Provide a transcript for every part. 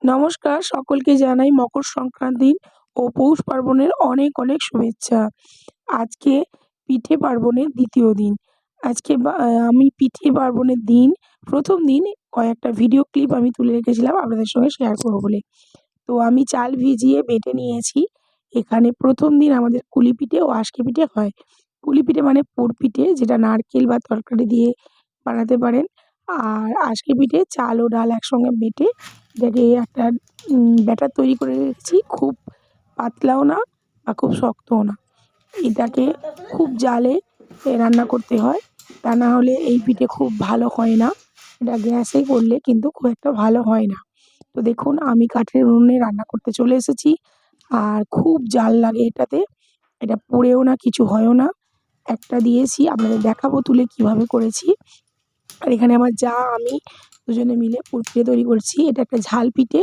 নমস্কার, সকলকে জানাই মকর সংক্রান্তির ও পৌষ পার্বণের অনেক, অনেক শুভেচ্ছা। আজকে পিঠে পার্বণের ২য় দিন। আজকে আমি পিঠে পার্বণের দিন ১ম দিন কয়েকটা ভিডিও ক্লিপ আমি তুলে রেখেছিলাম আপনাদের সঙ্গে শেয়ার করব বলে। তো আমি চাল ভিজিয়ে বেটে নিয়েছি। এখানে ১ম দিন আমাদের কুলি পিঠে ও আঁশকে পিঠে হয়। কুলি পিঠে মানে পুর পিঠে, যেটা নারকেল বা তরকারি দিয়ে বানাতে পারেন। আর আঁশকে পিঠে চাল ও ডাল একসঙ্গে বেটে এটাকে একটা ব্যাটার তৈরি করে রেখেছি। খুব পাতলাও না বা খুব শক্তও না। এটাকে খুব জালে রান্না করতে হয়। তা না হলে এই পিঠে খুব ভালো হয় না। এটা গ্যাসে করলে কিন্তু খুব একটা ভালো হয় না। তো দেখুন, আমি কাঠের উনুনে রান্না করতে চলে এসেছি। আর খুব জাল লাগে এটাতে। এটা পোড়েও না, কিছু হয়ও না। একটা দিয়েছি, আপনাদের দেখাবো তুলে কিভাবে করেছি। আর এখানে আমার যা, আমি দুজনে মিলে পুর পিঠে তৈরি করছি। এটা একটা ঝাল পিঠে।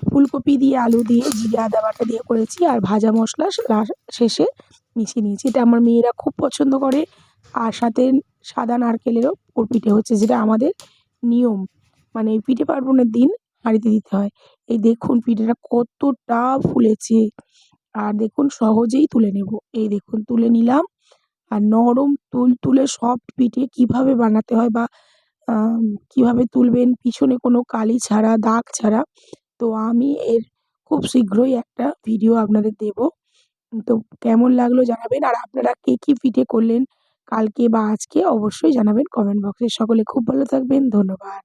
ফুলকপি দিয়ে, আলু দিয়ে, জিরে আদা বাটা দিয়ে করেছি। আর ভাজা মশলা শেষে মিশিয়ে নিয়েছি। এটা আমার মেয়েরা খুব পছন্দ করে। আর সাথে সাদা নারকেলেরও পুর পিঠে হচ্ছে, যেটা আমাদের নিয়ম। মানে এই পিঠে পার্বণের দিন হাঁড়িতে দিতে হয়। এই দেখুন পিঠেটা কতটা ফুলেছে। আর দেখুন সহজেই তুলে নেব। এই দেখুন তুলে নিলাম। আর নরম তুলতুলে সফট পিঠে কিভাবে বানাতে হয় বা কিভাবে তুলবেন পিছনে কোনো কালি ছাড়া, দাগ ছাড়া। তো আমি এর খুব শীঘ্রই একটা ভিডিও আপনাদের দেব। তো কেমন লাগলো জানাবেন। আর আপনারা কে কি পিঠে করলেন কালকে বা আজকে অবশ্যই জানাবেন কমেন্ট বক্সে। সকলে খুব ভালো থাকবেন। ধন্যবাদ।